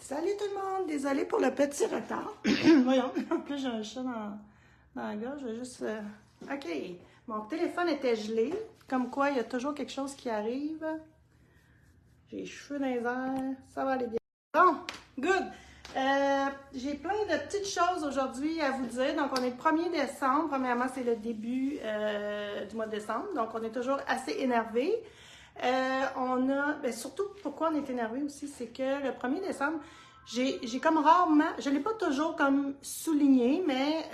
Salut tout le monde, désolée pour le petit retard. Voyons, en plus j'ai un chat dans la gorge, je vais juste... OK, mon téléphone était gelé, comme quoi il y a toujours quelque chose qui arrive. J'ai les cheveux dans les airs, ça va aller bien. Bon, good! J'ai plein de petites choses aujourd'hui à vous dire. Donc, on est le 1er décembre. Premièrement, c'est le début du mois de décembre. Donc, on est toujours assez énervé. Surtout, pourquoi on est énervé aussi, c'est que le 1er décembre, j'ai comme rarement, je ne l'ai pas toujours comme souligné, mais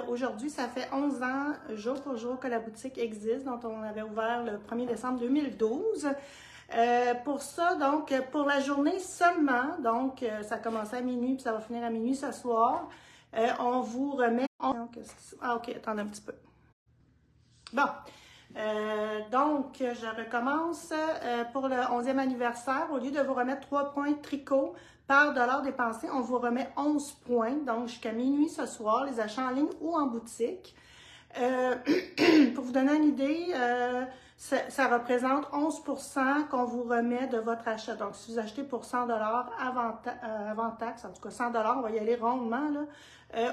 aujourd'hui, ça fait 11 ans, jour pour jour, que la boutique existe, dont on avait ouvert le 1er décembre 2012. Pour ça, donc, pour la journée seulement, donc, ça a commencé à minuit, puis ça va finir à minuit ce soir, on vous remet... Ah, OK, attendez un petit peu. Bon, donc, je recommence. Pour le 11e anniversaire, au lieu de vous remettre 3 points de tricot par dollar dépensé, on vous remet 11 points, donc jusqu'à minuit ce soir, les achats en ligne ou en boutique. Pour vous donner une idée, ça représente 11% qu'on vous remet de votre achat. Donc, si vous achetez pour 100 $ avant taxe, en tout cas 100 $, on va y aller rondement, là,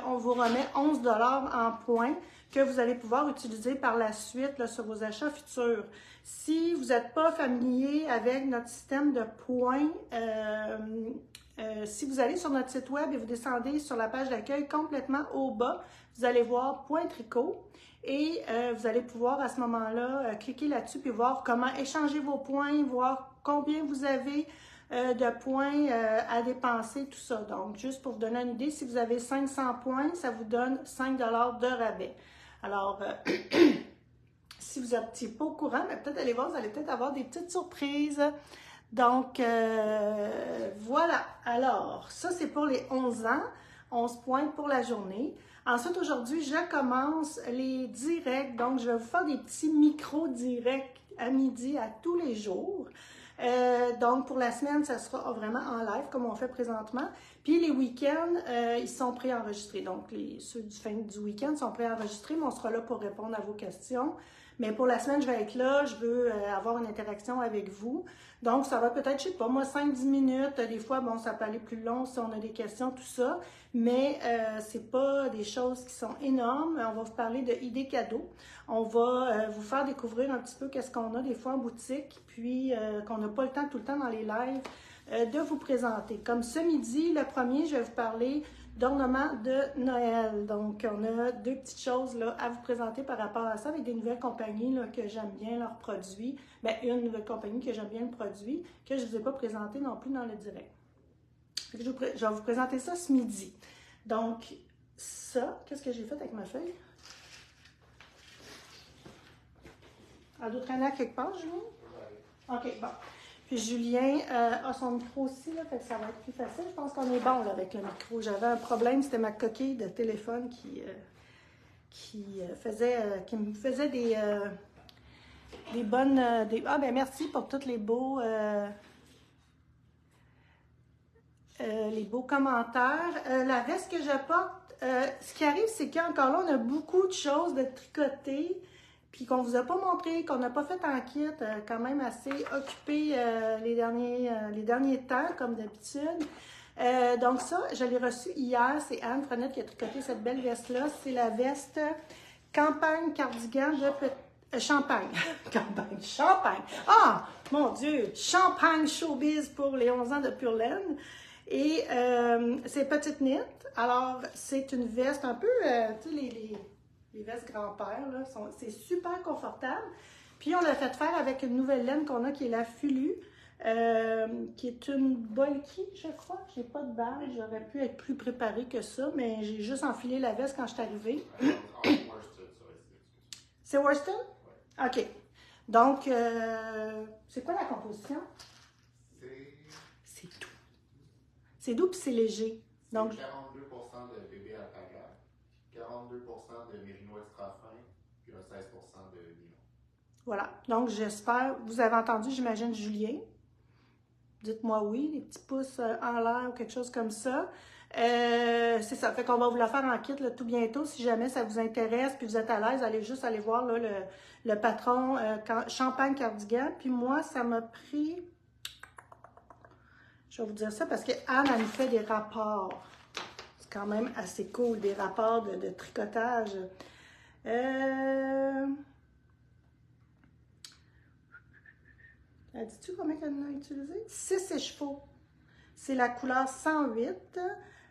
on vous remet 11 $ en points que vous allez pouvoir utiliser par la suite là, sur vos achats futurs. Si vous n'êtes pas familier avec notre système de points, si vous allez sur notre site web et vous descendez sur la page d'accueil complètement au bas, vous allez voir Point Tricot et vous allez pouvoir à ce moment-là cliquer là-dessus puis voir comment échanger vos points, voir combien vous avez de points à dépenser, tout ça. Donc, juste pour vous donner une idée, si vous avez 500 points, ça vous donne 5 $ de rabais. Alors, si vous n'étiez pas au courant, mais peut-être allez voir, vous allez peut-être avoir des petites surprises. Donc, voilà. Alors, ça, c'est pour les 11 ans. 11 points pour la journée. Ensuite, aujourd'hui, je commence les directs. Donc, je vais vous faire des petits micro-directs à midi à tous les jours. Donc, pour la semaine, ça sera vraiment en live, comme on fait présentement. Puis, les week-ends, ils sont préenregistrés. Donc, ceux du fin du week-end sont préenregistrés, mais on sera là pour répondre à vos questions. Mais pour la semaine, je vais être là, je veux avoir une interaction avec vous. Donc, ça va peut-être, je sais pas, moi, 5-10 minutes. Des fois, bon, ça peut aller plus long si on a des questions, tout ça. Mais c'est pas des choses qui sont énormes. On va vous parler de idées cadeaux. On va vous faire découvrir un petit peu qu'est-ce qu'on a des fois en boutique, puis qu'on n'a pas le temps tout le temps dans les lives de vous présenter. Comme ce midi, le premier, je vais vous parler d'ornements de Noël. Donc, on a deux petites choses là, à vous présenter par rapport à ça avec des nouvelles compagnies là, que j'aime bien leurs produits. Bien, une nouvelle compagnie que j'aime bien le produit, que je ne vous ai pas présenté non plus dans le direct. Je vais vous présenter ça ce midi. Donc, ça, qu'est-ce que j'ai fait avec ma feuille? Elle doit traîner à quelque part, Julien? OK, bon. Puis Julien a son micro aussi, là, fait que ça va être plus facile. Je pense qu'on est bon là, avec le micro. J'avais un problème, c'était ma coquille de téléphone qui me faisait des bonnes... Ah ben merci pour tous les beaux commentaires. La veste que je porte, ce qui arrive, c'est qu'encore là, on a beaucoup de choses de tricoter, puis qu'on ne vous a pas montré, qu'on n'a pas fait en kit, quand même assez occupé les derniers temps, comme d'habitude. Donc ça, je l'ai reçu hier, c'est Anne Frenette qui a tricoté cette belle veste-là. C'est la veste Campagne Cardigan de Champagne. Campagne, Champagne. Ah, mon Dieu, Champagne Showbiz pour les 11 ans de Pure Laine. Et c'est petite knit. Alors, c'est une veste un peu, tu sais, les vestes grand-père, là, c'est super confortable. Puis, on l'a fait faire avec une nouvelle laine qu'on a qui est la Fulu, qui est une bulky, je crois. J'ai pas de balle, j'aurais pu être plus préparée que ça, mais j'ai juste enfilé la veste quand je suis arrivée. C'est Worsted? Oui. OK. Donc, c'est quoi la composition? C'est doux. C'est doux puis c'est léger. Donc, 42% de bébé alpaga, 42% de mérino extra fin, puis un 16% de nylon. Voilà. Donc, j'espère, vous avez entendu, j'imagine, Julien. Dites-moi oui, des petits pouces en l'air ou quelque chose comme ça. C'est ça. Fait qu'on va vous la faire en kit là, tout bientôt. Si jamais ça vous intéresse puis vous êtes à l'aise, allez juste aller voir là, le patron Champagne Cardigan. Puis moi, ça m'a pris... Je vais vous dire ça parce que Anne, elle nous fait des rapports. C'est quand même assez cool, des rapports de tricotage. Elle dit-tu combien qu'elle a utilisé? 6 écheveaux. C'est la couleur 108,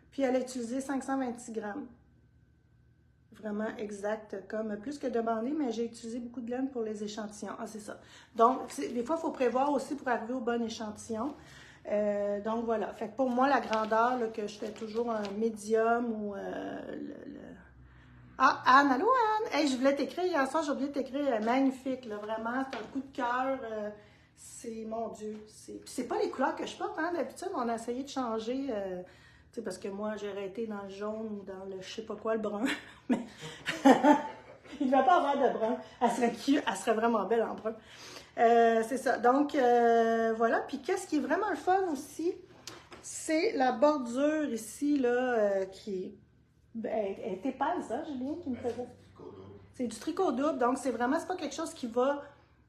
puis elle a utilisé 526 grammes. Vraiment exact, comme plus que demandé, mais j'ai utilisé beaucoup de laine pour les échantillons. Ah, c'est ça. Donc, des fois, il faut prévoir aussi pour arriver au bon échantillon. Donc, voilà. Fait que pour moi, la grandeur, là, que je fais toujours un médium ou Ah, Anne, allô Anne? Hey, je voulais t'écrire hier soir, j'ai oublié de t'écrire. Magnifique, là, vraiment, c'est un coup de cœur. C'est, mon Dieu, c'est pas les couleurs que je porte, hein. D'habitude, on a essayé de changer, tu sais, parce que moi, j'ai arrêté dans le jaune ou dans le je sais pas quoi, le brun. Mais il ne devait pas avoir de brun. Elle serait cute, elle serait vraiment belle en brun. C'est ça. Donc, voilà. Puis, qu'est-ce qui est vraiment le fun aussi, c'est la bordure ici, là, qui est épaisse, hein, Julien, qui me faisait. C'est du tricot double. Donc, c'est pas quelque chose qui va,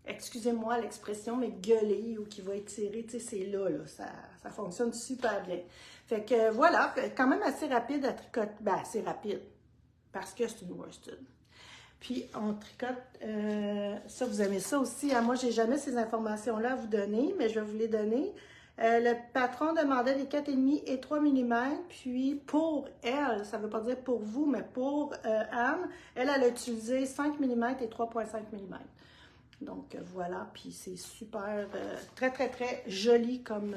excusez-moi l'expression, mais gueuler ou qui va étirer. Tu sais, c'est là, ça fonctionne super bien. Fait que, voilà, quand même assez rapide à tricoter. Ben, assez rapide, parce que c'est une worsted. Puis, on tricote, ça, vous aimez ça aussi. Moi, j'ai jamais ces informations-là à vous donner, mais je vais vous les donner. Le patron demandait des 4,5 et 3 mm. Puis, pour elle, ça ne veut pas dire pour vous, mais pour Anne, elle a utilisé 5 mm et 3,5 mm. Donc, voilà. Puis, c'est super, très, très, très joli comme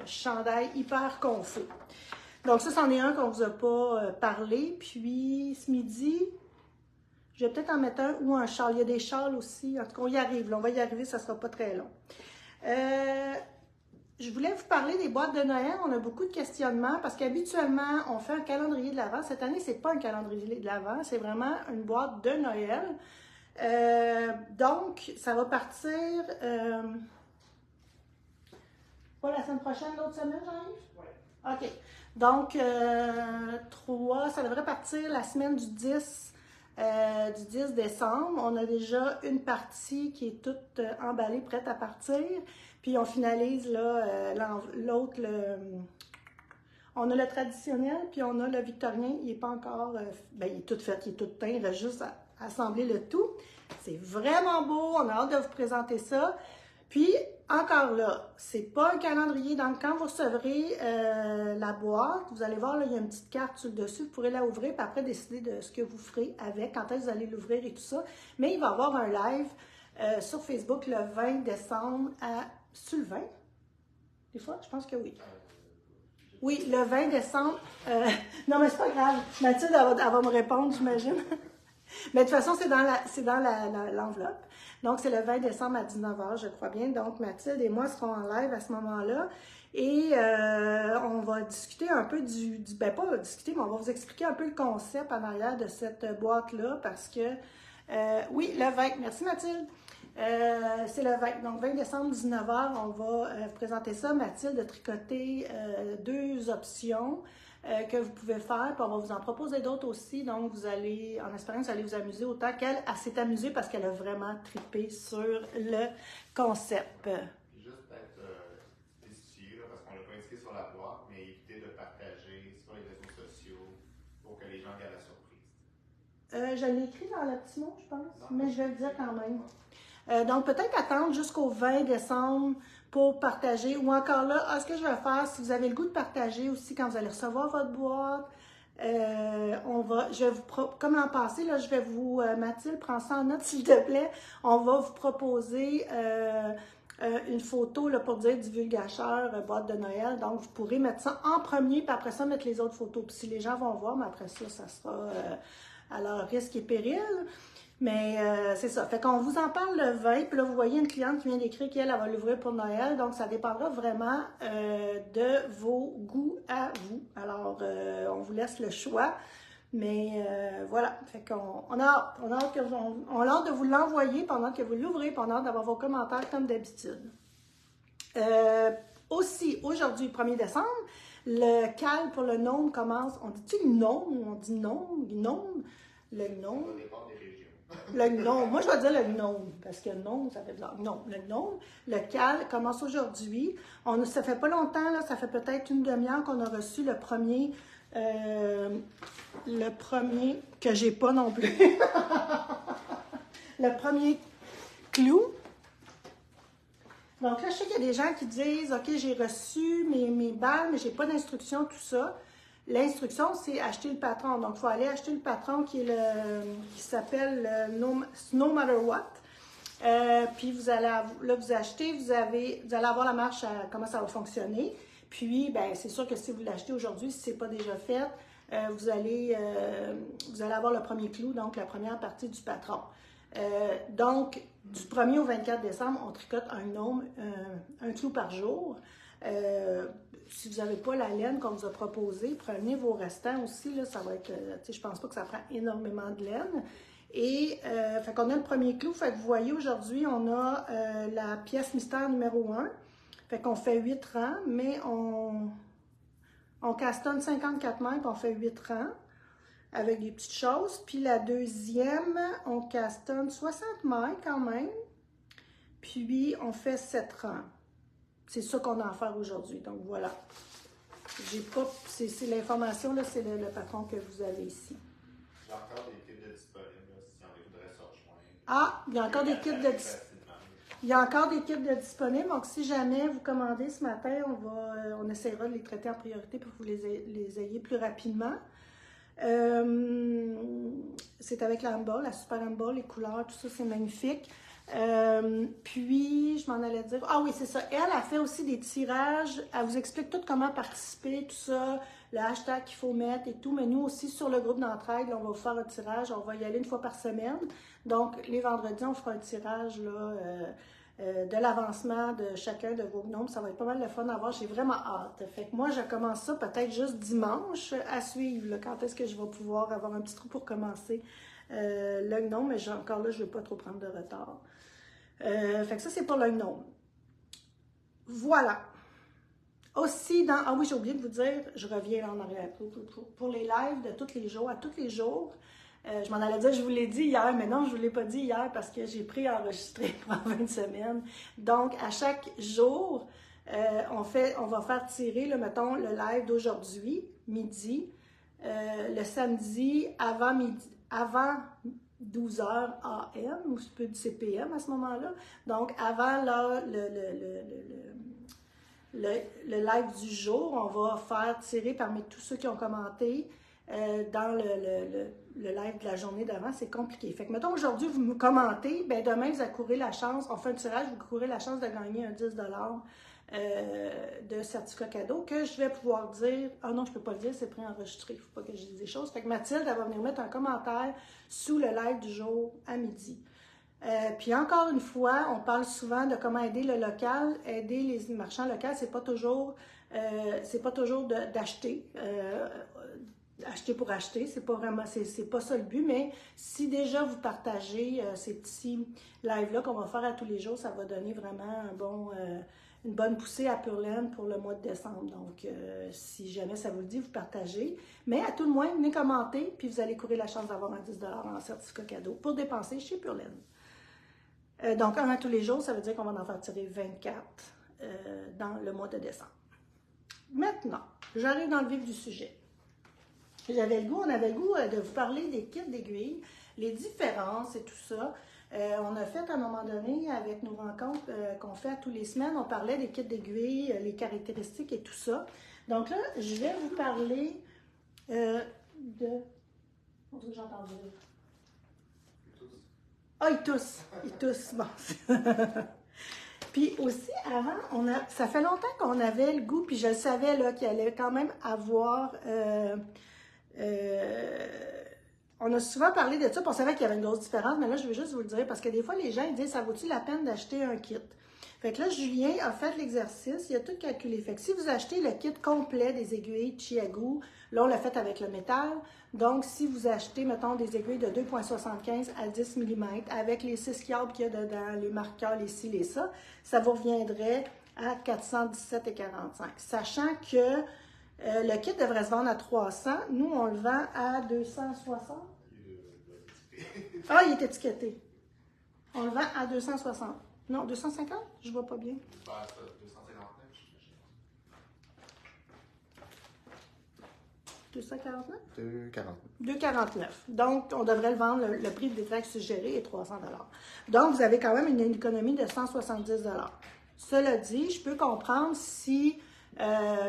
chandail, hyper confort. Donc, ça, c'en est un qu'on ne vous a pas parlé. Puis, ce midi, je vais peut-être en mettre un ou un châle. Il y a des châles aussi. En tout cas, on y arrive. Là, on va y arriver, ça ne sera pas très long. Je voulais vous parler des boîtes de Noël. On a beaucoup de questionnements parce qu'habituellement, on fait un calendrier de l'Avent. Cette année, ce n'est pas un calendrier de l'Avent, c'est vraiment une boîte de Noël. Donc, ça va partir... pas la semaine prochaine, l'autre semaine, Jean-Yves? Oui. OK. Donc, 3, ça devrait partir la semaine du 10 décembre. On a déjà une partie qui est toute emballée, prête à partir. Puis on finalise l'autre, on a le traditionnel, puis on a le victorien. Il n'est pas encore, il est tout fait, il est tout teint, il reste juste à assembler le tout. C'est vraiment beau, on a hâte de vous présenter ça. Puis, encore là, c'est pas un calendrier. Donc, quand vous recevrez la boîte, vous allez voir, là, il y a une petite carte sur le dessus. Vous pourrez la ouvrir, puis après, décider de ce que vous ferez avec, quand est-ce que vous allez l'ouvrir et tout ça. Mais il va y avoir un live sur Facebook le 20 décembre sur le 20? Des fois, je pense que oui. Oui, le 20 décembre. Non, mais c'est pas grave. Mathilde, elle va me répondre, j'imagine. Mais de toute façon, c'est dans l'enveloppe. Donc, c'est le 20 décembre à 19h, je crois bien. Donc, Mathilde et moi serons en live à ce moment-là. Et on va discuter un peu ben, pas discuter, mais on va vous expliquer un peu le concept en arrière de cette boîte-là. Parce que, oui, le 20. Merci, Mathilde. C'est le 20. Donc, 20 décembre, 19h, on va vous présenter ça. Mathilde a tricoté 2 options que vous pouvez faire, puis on va vous en proposer d'autres aussi. Donc, vous allez, en espérant que vous allez vous amuser autant qu'elle s'est amusée parce qu'elle a vraiment trippé sur le concept. Puis juste peut-être spécifier, parce qu'on ne l'a pas indiqué sur la boîte, mais éviter de partager sur les réseaux sociaux pour que les gens gardent la surprise. Je l'ai écrit dans le petit mot, je pense, mais je vais le dire quand même. Donc, peut-être attendre jusqu'au 20 décembre pour partager. Ou encore là, ce que je vais faire, si vous avez le goût de partager aussi quand vous allez recevoir votre boîte, comme l'an passé, là, je vais vous, Mathilde, prends ça en note s'il te plaît. On va vous proposer une photo là, pour dire divulgateur, boîte de Noël. Donc, vous pourrez mettre ça en premier, puis après ça, mettre les autres photos. Puis si les gens vont voir, mais après ça, ça sera à leur risque et péril. Mais c'est ça. Fait qu'on vous en parle le 20. Puis là, vous voyez une cliente qui vient d'écrire qu'elle va l'ouvrir pour Noël. Donc, ça dépendra vraiment de vos goûts à vous. Alors, on vous laisse le choix. Mais voilà. Fait qu'on a hâte de vous l'envoyer pendant que vous l'ouvrez, pendant d'avoir vos commentaires comme d'habitude. Aussi, aujourd'hui, 1er décembre, le cal pour le gnome commence. On dit-tu gnome ou on dit gnome? Gnome? Le gnome. Ça dépend des régions. Le gnome. Moi, je vais dire le gnome, parce que gnome, ça fait bizarre. Non, le gnome, le cal commence aujourd'hui. Ça fait pas longtemps, là, ça fait peut-être une demi-heure qu'on a reçu le premier que j'ai pas non plus. Le premier clou. Donc là, je sais qu'il y a des gens qui disent, OK, j'ai reçu mes balles, mais j'ai pas d'instruction, tout ça. L'instruction, c'est acheter le patron. Donc, il faut aller acheter le patron qui s'appelle No Matter What. Puis, vous allez acheter, vous allez avoir la marche à comment ça va fonctionner. Puis, ben c'est sûr que si vous l'achetez aujourd'hui, si ce n'est pas déjà fait, vous allez avoir le premier clou, donc la première partie du patron. Donc, du 1er au 24 décembre, on tricote un clou par jour. Si vous n'avez pas la laine qu'on vous a proposée, prenez vos restants aussi. Là, ça va être, je pense pas que ça prend énormément de laine. Et, fait qu'on a le premier clou. Fait que vous voyez, aujourd'hui, on a la pièce mystère numéro 1. Fait qu'on fait 8 rangs, mais on castonne 54 mètres, on fait 8 rangs avec des petites choses. Puis la deuxième, on castonne 60 mètres quand même. Puis on fait 7 rangs. C'est ça qu'on a à faire aujourd'hui. Donc voilà. J'ai pas. C'est l'information, là, c'est le patron que vous avez ici. J'ai encore des kits de disponibles, là, si on voudrait se rejoindre. Ah, il y a encore des kits de disponibles. Il y a encore des kits de disponibles. Donc, si jamais vous commandez ce matin, on essaiera de les traiter en priorité pour que vous les ayez plus rapidement. C'est avec l'Amba, la Super Amba, les couleurs, tout ça, c'est magnifique. Puis, je m'en allais dire... Ah oui, c'est ça. Elle a fait aussi des tirages. Elle vous explique tout comment participer, tout ça, le hashtag qu'il faut mettre et tout. Mais nous aussi, sur le groupe d'entraide, on va vous faire un tirage. On va y aller une fois par semaine. Donc, les vendredis, on fera un tirage là, de l'avancement de chacun de vos gnomes. Ça va être pas mal de fun à voir. J'ai vraiment hâte. Fait que moi, je commence ça peut-être juste dimanche à suivre. Là, quand est-ce que je vais pouvoir avoir un petit trou pour commencer le gnome. Mais encore là, je ne veux pas trop prendre de retard. Fait que ça, c'est pour le gnome. Voilà. Aussi, ah oui, j'ai oublié de vous dire, je reviens là en arrière. Pour les lives de tous les jours, à tous les jours, je m'en allais dire, je vous l'ai dit hier, mais non, je ne vous l'ai pas dit hier parce que j'ai préenregistré pour la fin de semaine. Donc, à chaque jour, on va faire tirer, là, mettons, le live d'aujourd'hui, midi, le samedi, avant 12h AM, ou c'est PM à ce moment-là. Donc, avant là, le live du jour, on va faire tirer parmi tous ceux qui ont commenté dans le live de la journée d'avant. C'est compliqué. Fait que, mettons, aujourd'hui, vous me commentez, ben demain, vous courez la chance, on fait un tirage, vous courez la chance de gagner un 10$ de certificat cadeau que je vais pouvoir dire, ah non, je peux pas le dire, c'est préenregistré, il ne faut pas que je dise des choses. Fait que Mathilde, elle va venir mettre un commentaire sous le live du jour à midi. Puis encore une fois, on parle souvent de comment aider le local, aider les marchands locaux, c'est pas toujours d'acheter. Acheter pour acheter, c'est pas vraiment, c'est pas ça le but, mais si déjà vous partagez ces petits lives-là qu'on va faire à tous les jours, ça va donner vraiment une bonne poussée à Pure Laine pour le mois de décembre. Donc, si jamais ça vous le dit, vous partagez. Mais à tout le moins, venez commenter, puis vous allez courir la chance d'avoir un 10$ en certificat cadeau pour dépenser chez Pure Laine. Donc, un à tous les jours, ça veut dire qu'on va en faire tirer 24 dans le mois de décembre. Maintenant, j'arrive dans le vif du sujet. On avait le goût de vous parler des kits d'aiguilles, les différences et tout ça. On a fait à un moment donné, avec nos rencontres qu'on fait à tous les semaines, on parlait des kits d'aiguilles, les caractéristiques et tout ça. Donc là, je vais vous parler de... On dirait que j'ai entendu. Ah, ils toussent. Bon. Puis aussi, avant, ça fait longtemps qu'on avait le goût, puis je le savais là, qu'il allait quand même avoir... on a souvent parlé de ça, puis on savait qu'il y avait une grosse différence, mais là, je veux juste vous le dire, parce que des fois, les gens ils disent, ça vaut-il la peine d'acheter un kit? Fait que là, Julien a fait l'exercice, il a tout calculé. Fait que si vous achetez le kit complet des aiguilles Chiagoo, là, on l'a fait avec le métal. Donc, si vous achetez, mettons, des aiguilles de 2,75 à 10 mm, avec les 6 câbles qu'il y a dedans, les marqueurs, les ci, les ça, ça vous reviendrait à 417,45. Sachant que le kit devrait se vendre à 300. Nous, on le vend à 260. Ah, il est étiqueté. On le vend à 260. Non, 250? Je vois pas bien. Bah, ça, 259, j'imagine. 249? 249. 2,49. Donc, on devrait le vendre, le prix de détaxe suggéré est 300 $. Donc, vous avez quand même une économie de 170 $. Cela dit, je peux comprendre si,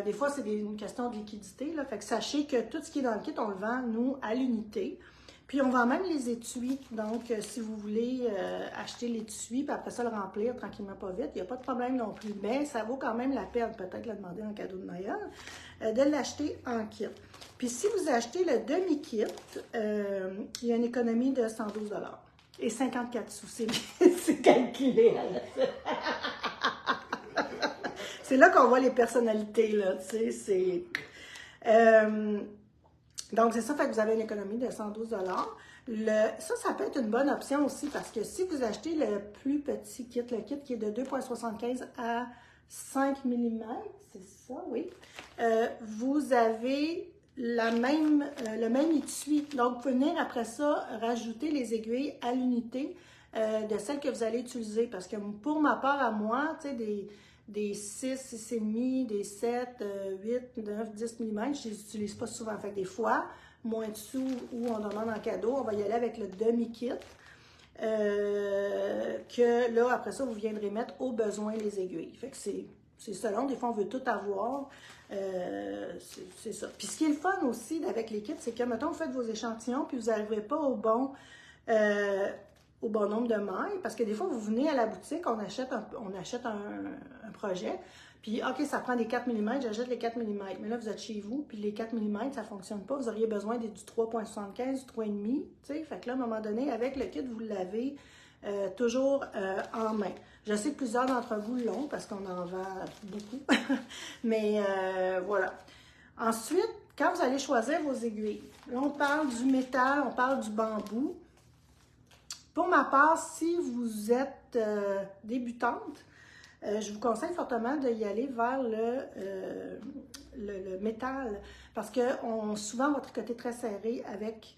des fois, c'est une question de liquidité, là, fait que sachez que tout ce qui est dans le kit, on le vend, nous, à l'unité. Puis, on vend même les étuis. Donc, si vous voulez acheter l'étui, puis après ça, le remplir tranquillement, pas vite, il n'y a pas de problème non plus. Mais ça vaut quand même la peine, peut-être le demander en cadeau de Noël, de l'acheter en kit. Puis, si vous achetez le demi-kit, il y a une économie de 112 $ et 54 sous. C'est calculé. C'est là qu'on voit les personnalités, là. Tu sais, c'est... donc, c'est ça, fait que vous avez une économie de 112 $. Ça peut être une bonne option aussi parce que si vous achetez le plus petit kit, le kit qui est de 2,75 à 5 mm, c'est ça, oui, vous avez le même étui. Donc, vous pouvez venir après ça rajouter les aiguilles à l'unité de celles que vous allez utiliser. Parce que pour ma part à moi, tu sais, des 6, 6,5, des 7, 8, 9, 10 mm, je ne les utilise pas souvent. Fait que des fois, moins de sous ou on demande en cadeau, on va y aller avec le demi-kit. Que là, après ça, vous viendrez mettre au besoin les aiguilles. Fait que c'est selon. Des fois, on veut tout avoir. C'est ça. Puis ce qui est le fun aussi avec les kits, c'est que, mettons, vous faites vos échantillons, puis vous n'arrivez pas au bon nombre de mailles, parce que des fois, vous venez à la boutique, on achète un projet, puis OK, ça prend des 4 mm, j'achète les 4 mm. Mais là, vous êtes chez vous, puis les 4 mm, ça ne fonctionne pas. Vous auriez besoin du 3,75, du 3,5, tu sais. Fait que là, à un moment donné, avec le kit, vous l'avez toujours en main. Je sais que plusieurs d'entre vous l'ont, parce qu'on en vend beaucoup. Mais voilà. Ensuite, quand vous allez choisir vos aiguilles, là, on parle du métal, on parle du bambou. Pour ma part, si vous êtes débutante, je vous conseille fortement d'y aller vers le métal parce que souvent on va tricoter très serré avec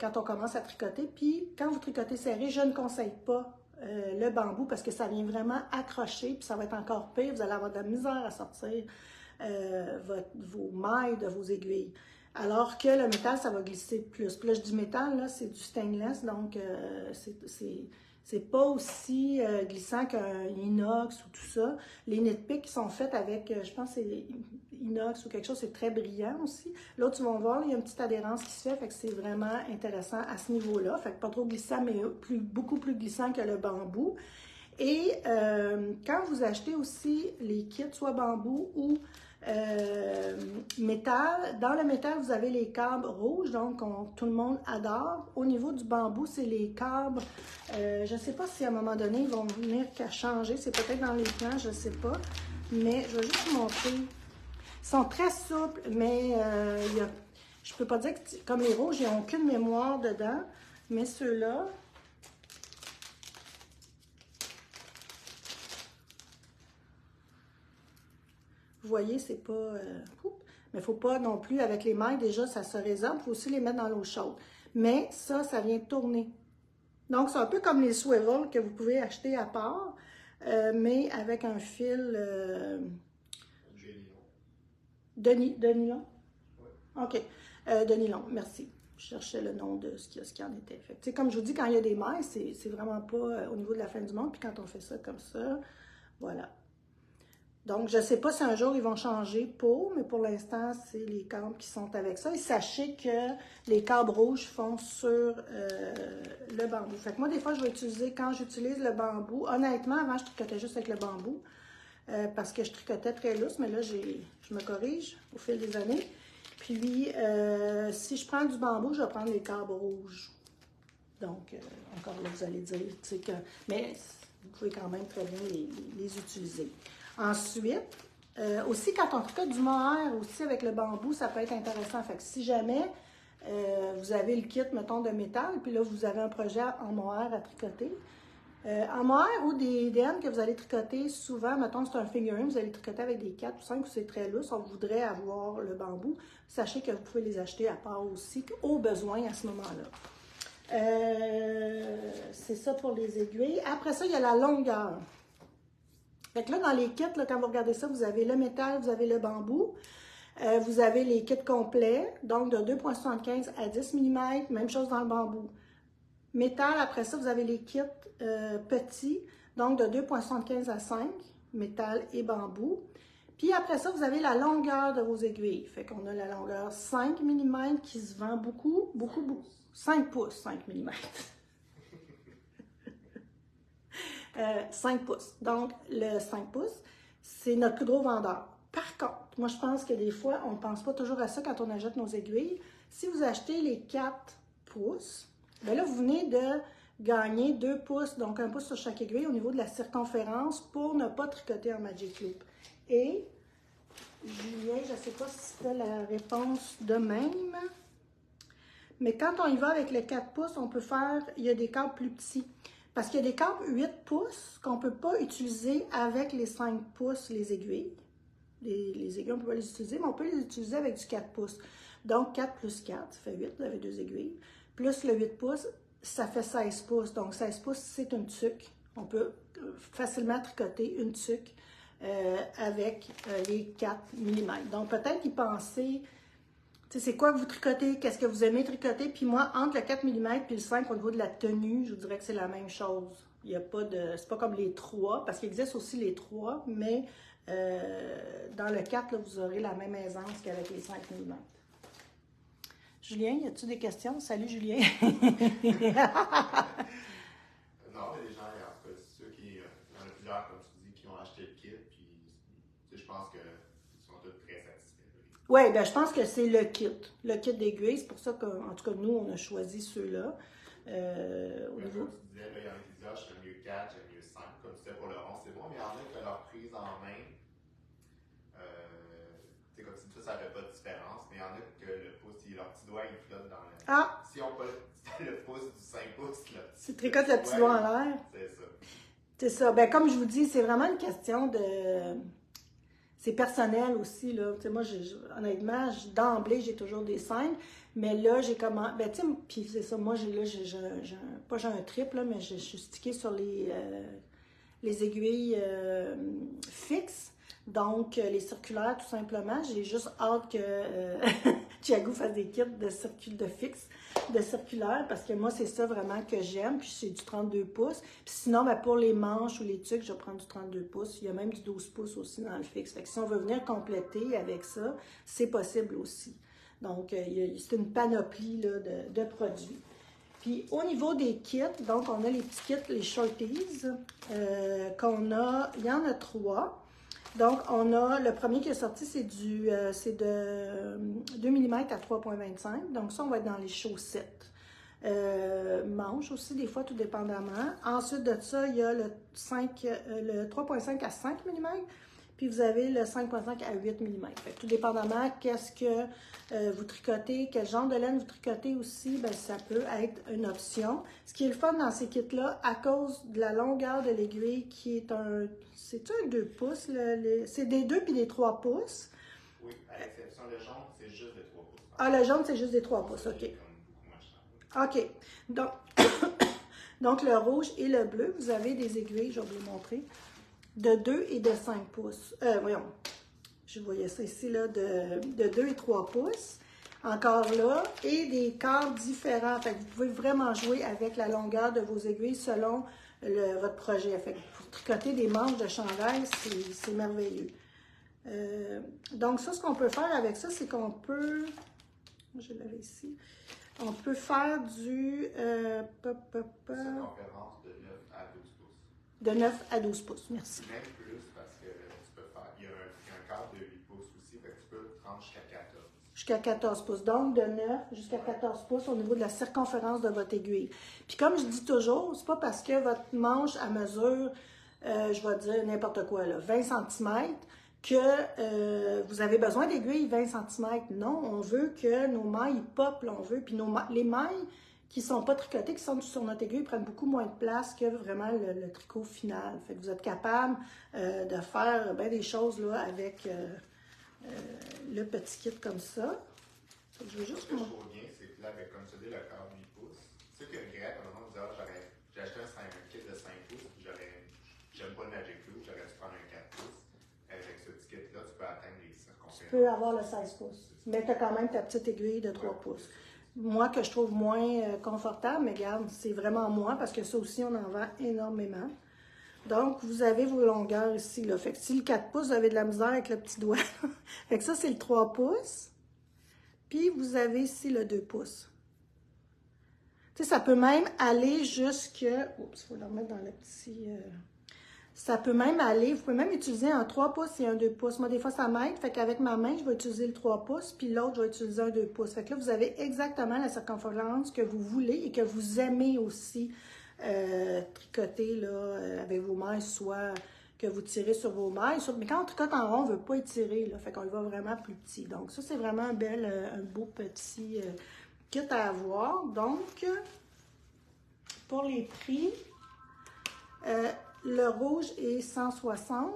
quand on commence à tricoter. Puis quand vous tricotez serré, je ne conseille pas le bambou parce que ça vient vraiment accrocher puis ça va être encore pire. Vous allez avoir de la misère à sortir vos mailles de vos aiguilles. Alors que le métal, ça va glisser plus. Puis là, je dis métal, là, c'est du stainless, donc c'est pas aussi glissant qu'un inox ou tout ça. Les nitpicks qui sont faites avec, je pense que c'est inox ou quelque chose, c'est très brillant aussi. Là, tu vas voir, il y a une petite adhérence qui se fait que c'est vraiment intéressant à ce niveau-là. Fait que pas trop glissant, mais beaucoup plus glissant que le bambou. Et quand vous achetez aussi les kits, soit bambou ou métal. Dans le métal, vous avez les câbles rouges, donc tout le monde adore. Au niveau du bambou, c'est les câbles. Je ne sais pas si à un moment donné, ils vont venir qu'à changer. C'est peut-être dans les plans, je ne sais pas. Mais je vais juste vous montrer. Ils sont très souples, mais je ne peux pas dire que, comme les rouges, ils n'ont aucune mémoire dedans. Mais ceux-là, vous voyez, c'est pas... mais il ne faut pas non plus, avec les mailles, déjà, ça se résorbe. Il faut aussi les mettre dans l'eau chaude. Mais ça vient tourner. Donc, c'est un peu comme les swivels que vous pouvez acheter à part, mais avec un fil... de nylon? Oui. OK. De nylon, merci. Je cherchais le nom de ce qu'il en était. Fait, comme je vous dis, quand il y a des mailles, c'est vraiment pas au niveau de la fin du monde. Puis quand on fait ça comme ça, voilà. Donc, je ne sais pas si un jour ils vont changer mais pour l'instant, c'est les câbles qui sont avec ça. Et sachez que les câbles rouges font sur le bambou. Fait que moi, des fois, je vais utiliser, quand j'utilise le bambou, honnêtement, avant, je tricotais juste avec le bambou parce que je tricotais très lousse, mais là, je me corrige au fil des années. Puis, si je prends du bambou, je vais prendre les câbles rouges. Donc, encore là, vous allez dire, tu sais que... Mais vous pouvez quand même très bien les utiliser. Ensuite, aussi quand on tricote du mohair aussi avec le bambou, ça peut être intéressant. Fait que si jamais vous avez le kit, mettons, de métal, puis là, vous avez un projet en mohair à tricoter. En mohair ou des laines que vous allez tricoter souvent, mettons, c'est un figurine, vous allez tricoter avec des 4 ou 5 ou c'est très lousse, on voudrait avoir le bambou. Sachez que vous pouvez les acheter à part aussi, au besoin à ce moment-là. C'est ça pour les aiguilles. Après ça, il y a la longueur. Fait que là, dans les kits, là, quand vous regardez ça, vous avez le métal, vous avez le bambou. Vous avez les kits complets, donc de 2,75 à 10 mm, même chose dans le bambou. Métal, après ça, vous avez les kits petits, donc de 2,75 à 5, métal et bambou. Puis après ça, vous avez la longueur de vos aiguilles. Fait qu'on a la longueur 5 mm qui se vend beaucoup. 5 pouces, 5 mm. 5 pouces. Donc, le 5 pouces, c'est notre plus gros vendeur. Par contre, moi, je pense que des fois, on ne pense pas toujours à ça quand on achète nos aiguilles. Si vous achetez les 4 pouces, bien là, vous venez de gagner 2 pouces, donc 1 pouce sur chaque aiguille au niveau de la circonférence pour ne pas tricoter en Magic Loop. Et, Julien, je ne sais pas si c'était la réponse de même, mais quand on y va avec les 4 pouces, on peut faire, il y a des câbles plus petits. Parce qu'il y a des câbles 8 pouces qu'on ne peut pas utiliser avec les 5 pouces, les aiguilles. Les aiguilles, on ne peut pas les utiliser, mais on peut les utiliser avec du 4 pouces. Donc, 4 plus 4, ça fait 8, vous avez 2 aiguilles. Plus le 8 pouces, ça fait 16 pouces. Donc, 16 pouces, c'est une tuque. On peut facilement tricoter une tuque avec les 4 mm. Donc, peut-être y penser, tu sais, c'est quoi que vous tricotez, qu'est-ce que vous aimez tricoter. Puis moi, entre le 4 mm et le 5, au niveau de la tenue, je vous dirais que c'est la même chose. Il n'y a pas de, c'est pas comme les 3, parce qu'il existe aussi les 3, mais dans le 4, là, vous aurez la même aisance qu'avec les 5 mm. Julien, y a-t-il des questions? Salut, Julien. Non, mais les gens, en tout cas, ceux qui, il y en a plusieurs, comme tu dis, qui ont acheté le kit, puis tu sais, je pense qu'ils sont tous très satisfaits. Oui, ben je pense que c'est le kit d'aiguille. C'est pour ça qu'en tout cas, nous, on a choisi ceux-là. Au niveau... Comme tu disais, là, il y en a qui disent, j'aime mieux 4, j'aime mieux 5, comme tu disais pour le rond, c'est bon, mais il y en a qui ont leur prise en main. Tu sais, comme tu dis, ça ne fait pas de différence, mais il y en a que le pouce, leur petit doigt, il flotte dans le... Ah! Si on pas le pouce du 5 pouces, là. Tu tricotes le petit doigt en l'air. C'est ça. C'est ça. Ben, comme je vous dis, c'est vraiment une question de... C'est personnel aussi, là. Tu sais, moi, honnêtement, d'emblée, j'ai toujours des 5, mais là, j'ai comment... Ben, tu sais, puis c'est ça, moi, pas j'ai un triple, là, mais je suis stickée sur les aiguilles fixes. Donc, les circulaires, tout simplement. J'ai juste hâte que Thiago fasse des kits de fixe, de circulaire, parce que moi, c'est ça vraiment que j'aime. Puis, c'est du 32 pouces. Puis sinon, ben, pour les manches ou les tuques, je vais prendre du 32 pouces. Il y a même du 12 pouces aussi dans le fixe. Fait que si on veut venir compléter avec ça, c'est possible aussi. Donc, c'est une panoplie là, de produits. Puis au niveau des kits, donc on a les petits kits, les shorties, qu'on a, il y en a 3. Donc on a, le premier qui est sorti, c'est de 2 mm à 3,25. Donc ça, on va être dans les chaussettes. Manches aussi, des fois, tout dépendamment. Ensuite de ça, il y a le 3,5 à 5 mm. Puis vous avez le 5,5 à 8 mm. Fait que tout dépendamment, qu'est-ce que vous tricotez, quel genre de laine vous tricotez aussi, bien, ça peut être une option. Ce qui est le fun dans ces kits-là, à cause de la longueur de l'aiguille qui est un... C'est-tu un 2 pouces? C'est des 2 puis des 3 pouces. Oui, à l'exception le jaune, c'est juste des 3 pouces. Ah, le jaune, c'est juste des 3 pouces, OK. OK. Donc, le rouge et le bleu, vous avez des aiguilles, je vais vous les montrer, de 2 et de 5 pouces. Voyons, je voyais ça ici, là, de 2 et 3 pouces. Encore là, et des corps différents. Fait que vous pouvez vraiment jouer avec la longueur de vos aiguilles selon votre projet. Fait que pour tricoter des manches de chandail, c'est merveilleux. Donc ça, ce qu'on peut faire avec ça, c'est qu'on peut... Je l'avais ici. On peut faire du... Circonférence de 9 à 12 pouces. De 9 à 12 pouces, merci. Même plus parce que tu peux faire... Il y a un cadre de 8 pouces aussi, fait que tu peux prendre jusqu'à 14. Jusqu'à 14 pouces. Donc, de 9 jusqu'à 14 pouces au niveau de la circonférence de votre aiguille. Puis comme je dis toujours, c'est pas parce que votre manche à mesure, je vais dire n'importe quoi, là, 20 cm, que vous avez besoin d'aiguilles 20 cm. Non, on veut que nos mailles pop, là, on veut. Puis les mailles qui ne sont pas tricotées, qui sont sur notre aiguille, prennent beaucoup moins de place que vraiment le tricot final. Fait que vous êtes capable de faire bien des choses là, avec le petit kit comme ça. Je veux juste... Ce que je trouve bien, c'est que là, avec, comme tu dis, le cadre 8 pouces, Ceux qui regrettent, à un moment, disent, j'ai acheté un kit de 5 pouces, puis j'aime pas le Magic Loop, j'aurais dû prendre un 4 pouces. Avec ce petit kit-là, tu peux atteindre les circonférences. Tu peux avoir le 16 pouces, mais tu as quand même ta petite aiguille de 3 pouces. Moi, que je trouve moins confortable, mais regarde, c'est vraiment moi, parce que ça aussi, on en vend énormément. Donc, vous avez vos longueurs ici, là. Fait que si le 4 pouces, vous avez de la misère avec le petit doigt. Fait que ça, c'est le 3 pouces. Puis, vous avez ici le 2 pouces. Tu sais, ça peut même aller jusque... Oups, il faut le remettre dans le petit... Ça peut même aller, vous pouvez même utiliser un 3 pouces et un 2 pouces. Moi, des fois, ça m'aide. Fait qu'avec ma main, je vais utiliser le 3 pouces, puis l'autre, je vais utiliser un 2 pouces. Fait que là, vous avez exactement la circonférence que vous voulez et que vous aimez aussi tricoter là, avec vos mailles, soit que vous tirez sur vos mailles. Mais quand on tricote en rond, on ne veut pas étirer, là. Fait qu'on y va vraiment plus petit. Donc, ça, c'est vraiment un beau petit kit à avoir. Donc, pour les prix... le rouge est 160,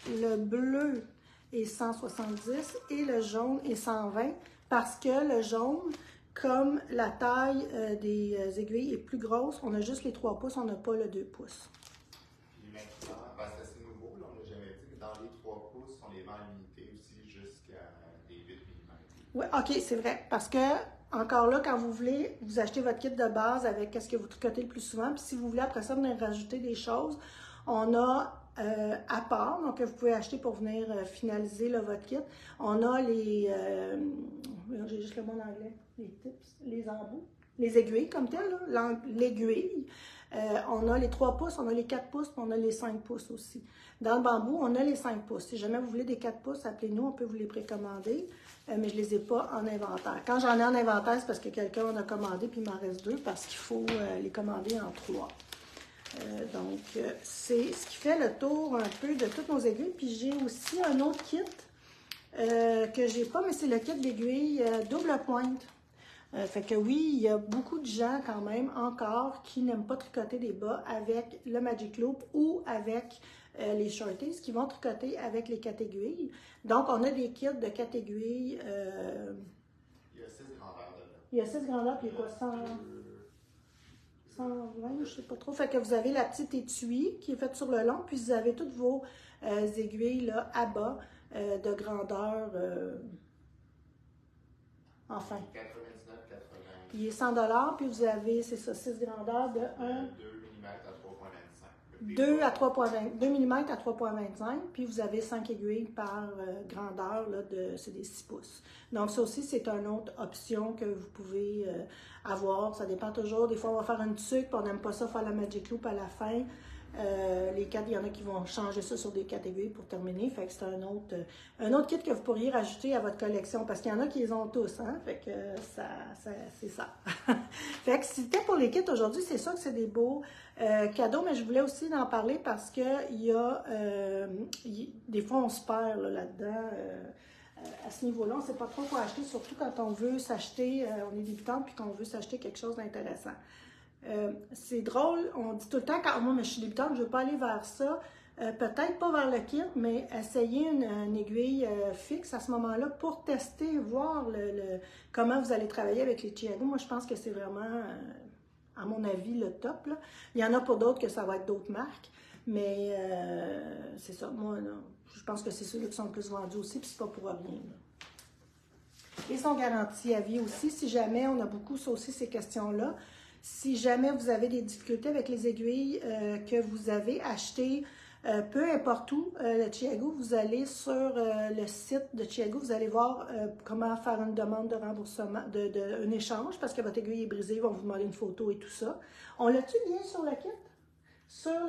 le bleu est 170 et le jaune est 120 parce que le jaune, comme la taille des aiguilles est plus grosse, on a juste les 3 pouces, on n'a pas le 2 pouces. Puis maintenant, c'est assez nouveau, là, on l'a jamais dit, mais dans les 3 pouces, on les vend limités aussi jusqu'à des 8 mm. Oui, OK, c'est vrai, parce que encore là, quand vous voulez, vous achetez votre kit de base avec ce que vous tricotez le plus souvent. Puis si vous voulez après ça venir rajouter des choses, on a à part, donc que vous pouvez acheter pour venir finaliser là, votre kit. On a les, j'ai juste le mot en anglais, les tips, les embouts, les aiguilles comme tel, l'aiguille. On a les 3 pouces, on a les 4 pouces, puis on a les 5 pouces aussi. Dans le bambou, on a les 5 pouces. Si jamais vous voulez des 4 pouces, appelez-nous, on peut vous les précommander. Mais je ne les ai pas en inventaire. Quand j'en ai en inventaire, c'est parce que quelqu'un en a commandé, puis il m'en reste 2, parce qu'il faut les commander en 3. Donc, c'est ce qui fait le tour un peu de toutes nos aiguilles. Puis j'ai aussi un autre kit que j'ai pas, mais c'est le kit d'aiguilles double pointe. Fait que oui, il y a beaucoup de gens quand même encore qui n'aiment pas tricoter des bas avec le Magic Loop ou avec les shorties qui vont tricoter avec les 4 aiguilles. Donc, on a des kits de 4 aiguilles. Il y a 6 grandeurs dedans. Il y a 6 grandeurs, puis il y a quoi, 120, je sais pas trop. Fait que vous avez la petite étui qui est faite sur le long, puis vous avez toutes vos aiguilles là, à bas de grandeur. Enfin. 99, 80. Il est 100 $, puis vous avez, c'est ça, 6 grandeurs de 1. 2 à 3,25. 2 mm à 3,25, puis vous avez 5 aiguilles par grandeur, là, c'est des 6 pouces. Donc ça aussi, c'est une autre option que vous pouvez avoir. Ça dépend toujours. Des fois, on va faire une tuque, puis on n'aime pas ça faire la Magic Loop à la fin. Les 4, il y en a qui vont changer ça sur des 4 aiguilles pour terminer. Fait que c'est un autre kit que vous pourriez rajouter à votre collection, parce qu'il y en a qui les ont tous, hein? Fait que c'est ça. Fait que c'était pour les kits aujourd'hui, c'est sûr que c'est des beaux cadeaux, mais je voulais aussi en parler parce que il y a des fois on se perd là-dedans. À ce niveau-là, on ne sait pas trop quoi acheter, surtout quand on veut s'acheter, on est débutante, puis qu'on veut s'acheter quelque chose d'intéressant. C'est drôle, on dit tout le temps, quand moi, mais je suis débutante, je ne veux pas aller vers ça, peut-être pas vers le kit, mais essayer une aiguille fixe à ce moment-là pour tester, voir comment vous allez travailler avec les Chiago. Moi, je pense que c'est vraiment, à mon avis, le top, là. Il y en a pour d'autres que ça va être d'autres marques, mais c'est ça, moi, là, je pense que c'est ceux-là qui sont le plus vendus aussi, puis c'est pas pour rien, là. Ils sont garantis à vie aussi, si jamais on a beaucoup, ça aussi, ces questions-là. Si jamais vous avez des difficultés avec les aiguilles que vous avez achetées, peu importe où, le Chiago, vous allez sur le site de Chiago, vous allez voir comment faire une demande de remboursement, un échange, parce que votre aiguille est brisée, ils vont vous demander une photo et tout ça. On l'a-tu bien sur le kit? Sur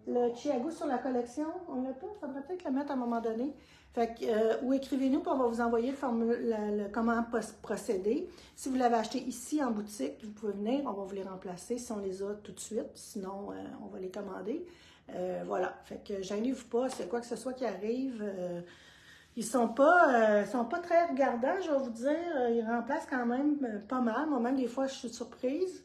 le Chiago, sur la collection? On l'a pas? Il faudrait peut-être le mettre à un moment donné. Fait que, ou écrivez-nous, puis on va vous envoyer le formulaire, comment procéder. Si vous l'avez acheté ici en boutique, vous pouvez venir, on va vous les remplacer si on les a tout de suite. Sinon, on va les commander. Voilà. Fait que gênez-vous pas, c'est quoi que ce soit qui arrive. Ils sont pas très regardants, je vais vous dire. Ils remplacent quand même pas mal. Moi-même, des fois, je suis surprise.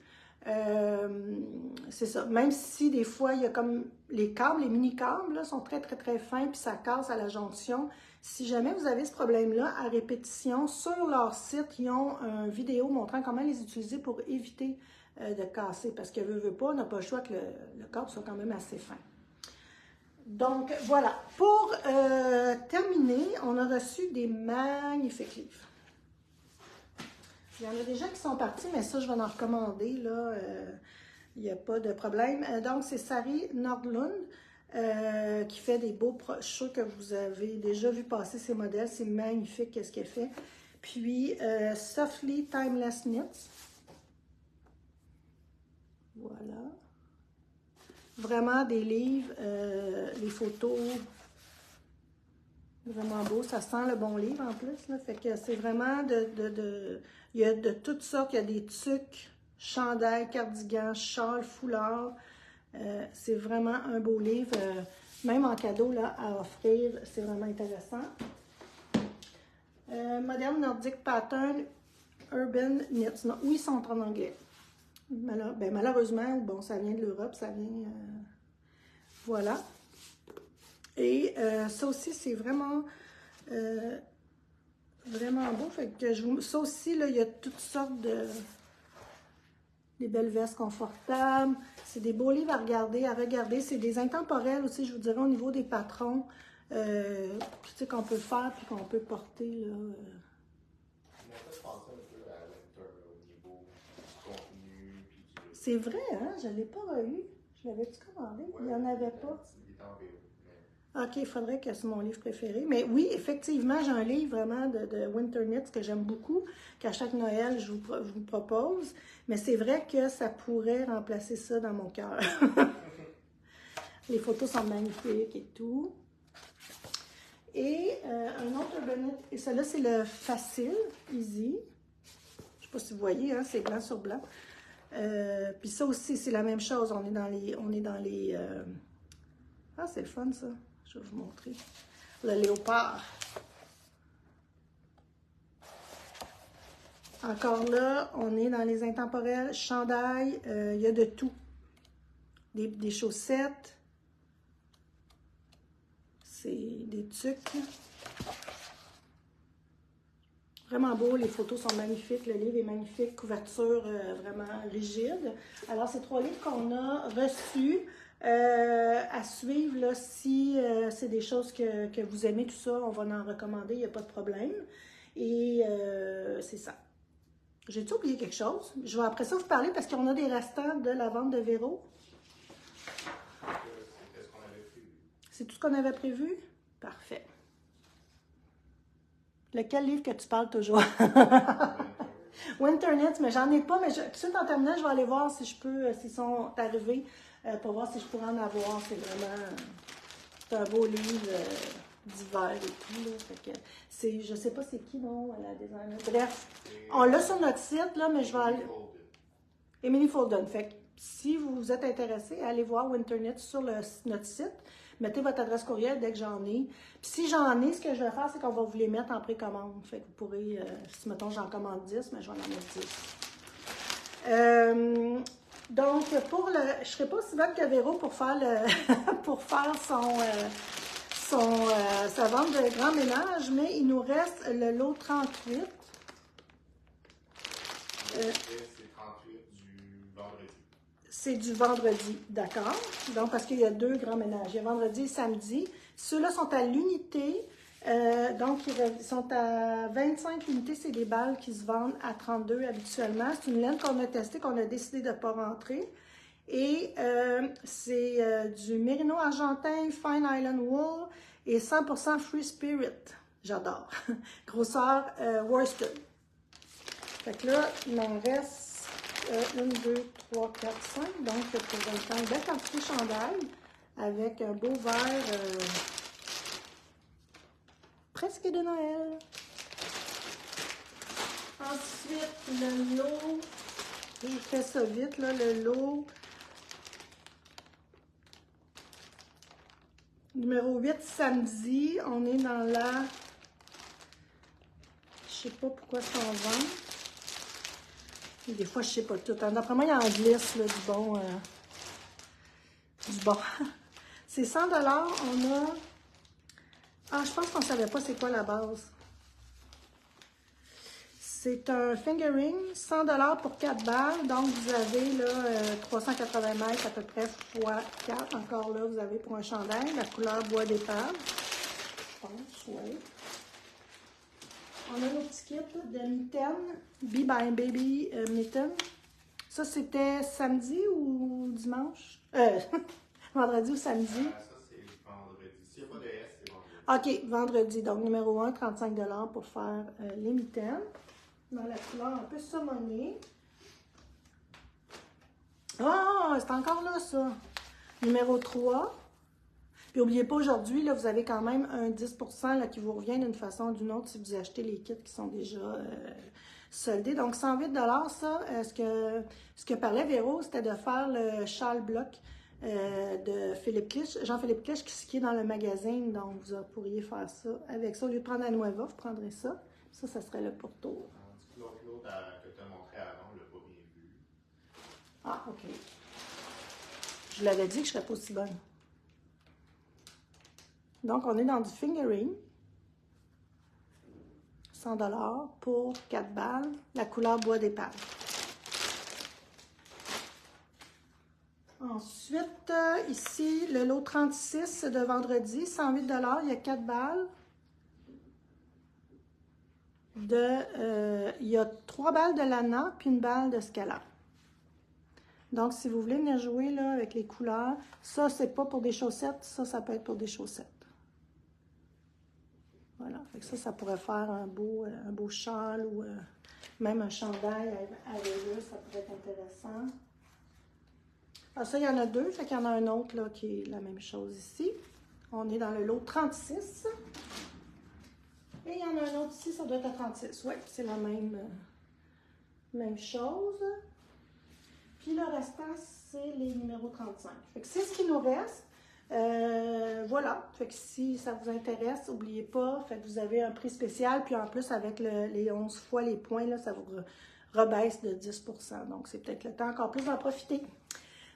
C'est ça. Même si des fois, il y a comme les câbles, les mini-câbles, là, sont très, très, très fins, puis ça casse à la jonction. Si jamais vous avez ce problème-là, à répétition, sur leur site, ils ont une vidéo montrant comment les utiliser pour éviter de casser. Parce que veut pas, on n'a pas le choix que le câble soit quand même assez fin. Donc, voilà. Pour terminer, on a reçu des magnifiques livres. Il y en a déjà qui sont partis, mais ça, je vais en recommander, là. Il n'y a pas de problème. Donc, c'est Sari Nordlund qui fait des beaux... Je suis sûre que vous avez déjà vu passer ces modèles. C'est magnifique, qu'est-ce qu'elle fait. Puis, Softly Timeless Knits. Voilà. Vraiment des livres, les photos, vraiment beau. Ça sent le bon livre en plus, là. Fait que c'est vraiment il y a de toutes sortes. Il y a des tucs, chandails, cardigans, châles, foulards. C'est vraiment un beau livre. Même en cadeau là, à offrir, c'est vraiment intéressant. Modern Nordic Pattern Urban Knits. Non, oui, ils sont en anglais. Malheureusement, bon, ça vient de l'Europe, ça vient... voilà. Et ça aussi, c'est vraiment... vraiment beau. Fait que ça aussi, là, il y a toutes sortes de... Des belles vestes confortables. C'est des beaux livres à regarder. C'est des intemporels aussi, je vous dirais, au niveau des patrons. Tu sais, qu'on peut faire puis qu'on peut porter, là. C'est vrai, hein? Je ne l'ai pas revu. Je l'avais-tu commandé? Il n'y en avait pas. OK, il faudrait que c'est mon livre préféré. Mais oui, effectivement, j'ai un livre vraiment de Winter Knits que j'aime beaucoup, qu'à chaque Noël, je vous propose. Mais c'est vrai que ça pourrait remplacer ça dans mon cœur. Les photos sont magnifiques et tout. Et un autre Urban Knit, et celui-là, c'est le Facile, Easy. Je ne sais pas si vous voyez, hein, c'est blanc sur blanc. Puis ça aussi, c'est la même chose. On est dans les Ah, c'est le fun, ça. Je vais vous montrer. Le léopard. Encore là, on est dans les intemporels. Chandail, il y a de tout. Des chaussettes. C'est des tucs. Vraiment beau, les photos sont magnifiques, le livre est magnifique, couverture vraiment rigide. Alors, c'est 3 livres qu'on a reçus à suivre. Là, si c'est des choses que vous aimez, tout ça, on va en recommander, il n'y a pas de problème. Et c'est ça. J'ai-tu oublié quelque chose? Je vais après ça vous parler parce qu'on a des restants de la vente de Véro. C'est tout ce qu'on avait prévu? Parfait. Lequel livre que tu parles toujours? Winter Knits, mais j'en ai pas, mais tout de suite en terminant, je vais aller voir si je peux, s'ils sont arrivés, pour voir si je pourrais en avoir. C'est vraiment, c'est un beau livre d'hiver et tout, là. Fait que c'est, je sais pas c'est qui, non, la designer. Bref, on l'a sur notre site, là, mais je vais aller... Emily Folden. Fait que si vous êtes intéressé, allez voir Winter Knits sur notre site. Mettez votre adresse courriel dès que j'en ai. Puis si j'en ai, ce que je vais faire, c'est qu'on va vous les mettre en précommande. Fait que vous pourrez, si mettons j'en commande 10, mais je vais en mettre 10. Donc, pour le... Je ne serai pas aussi bonne que Véro pour faire pour faire sa vente de grand ménage, mais il nous reste le lot 38. C'est du vendredi, d'accord? Donc, parce qu'il y a 2 grands ménages. Il y a vendredi et samedi. Ceux-là sont à l'unité. Donc, ils sont à 25 unités. C'est des balles qui se vendent à 32 habituellement. C'est une laine qu'on a testée, qu'on a décidé de ne pas rentrer. Et c'est du mérino argentin, fine island wool et 100% free spirit. J'adore. Grosseur worsted. Fait que là, il m'en reste 1, 2, 3, 4, 5. Donc, pour une belle quantité de chandail avec un beau vert presque de Noël. Ensuite, le lot. Je fais ça vite, là, le lot. Numéro 8, samedi. On est dans la... Je sais pas pourquoi ça en vend. Des fois, je sais pas tout. D'après moi, il y en glisse, là, du bon. C'est 100 $. On a Ah, je pense qu'on ne savait pas c'est quoi la base. C'est un fingering, 100 $ pour 4 balles. Donc, vous avez là 380 mètres à peu près fois 4. Encore là, vous avez pour un chandail, la couleur bois d'épave. Je pense, oui. On a nos petits kits de mitaines, Be by Baby Mitten. Ça, c'était samedi ou dimanche? Vendredi ou samedi? Ça, c'est vendredi. S'il n'y a pas de S, c'est vendredi. OK, vendredi. Donc, numéro 1, 35 $ pour faire les mitaines. Dans la couleur un peu saumonée. Ah, c'est encore là, ça. Numéro 3. Puis, n'oubliez pas, aujourd'hui, là, vous avez quand même un 10 % là, qui vous revient d'une façon ou d'une autre si vous achetez les kits qui sont déjà soldés. Donc, 108 $, ça. Ce que parlait Véro, c'était de faire le châle bloc de Philippe Clich, Jean-Philippe Clich, qui est dans le magazine. Donc, vous pourriez faire ça avec ça. Au lieu de prendre la Nueva, vous prendrez ça. Ça serait le pourtour. L'autre que tu as montré avant, on ne l'a pas bien vu. Ah, OK. Je l'avais dit que je ne serais pas aussi bonne. Donc, on est dans du fingering. 100 $ pour 4 balles. La couleur bois d'épave. Ensuite, ici, le lot 36 de vendredi, 108 $. Il y a 4 balles. Il y a 3 balles de lana puis une balle de scala. Donc, si vous voulez venir jouer là, avec les couleurs, ça, c'est pas pour des chaussettes. Ça peut être pour des chaussettes. Voilà. Fait que ça pourrait faire un beau châle ou même un chandail avec eux. Ça pourrait être intéressant. Ah, ça, il y en a deux. Fait qu'il y en a un autre là, qui est la même chose ici. On est dans le lot 36. Et il y en a un autre ici, ça doit être à 36. Oui, c'est la même chose. Puis le restant, c'est les numéros 35. Fait que c'est ce qui nous reste. Voilà. Fait que si ça vous intéresse, n'oubliez pas. Fait que vous avez un prix spécial. Puis en plus, avec les 11 fois les points, là, ça vous rebaisse de 10 %. Donc, c'est peut-être le temps encore plus d'en profiter.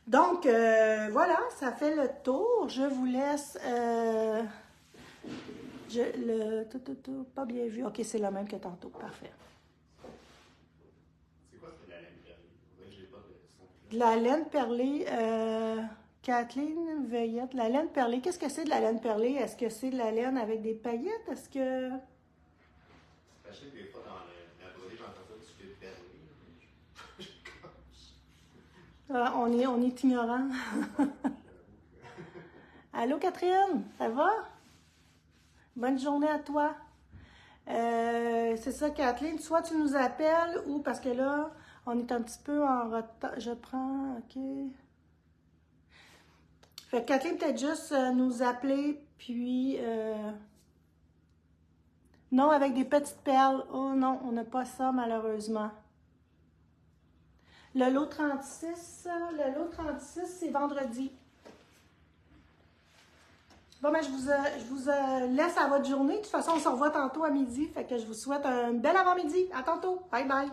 Donc, voilà, ça fait le tour. Je vous laisse... pas bien vu. OK, c'est la même que tantôt. Parfait. C'est quoi, c'est de la laine perlée? J'ai pas de son. De la laine perlée, Kathleen Veillette. La laine perlée, qu'est-ce que c'est de la laine perlée? Est-ce que c'est de la laine avec des paillettes? Est-ce que... Je sais que des fois, dans la brodée, j'entends ça du fil perlé. On est ignorant. Allô, Catherine? Ça va? Bonne journée à toi. C'est ça, Kathleen. Soit tu nous appelles ou parce que là, on est un petit peu en retard. Je prends, OK. Fait que Kathleen, peut-être juste nous appeler, puis... Non, avec des petites perles. Oh non, on n'a pas ça, malheureusement. Le lot 36, c'est vendredi. Bon, ben, je vous laisse à votre journée. De toute façon, on se revoit tantôt à midi. Fait que je vous souhaite un bel avant-midi. À tantôt. Bye bye.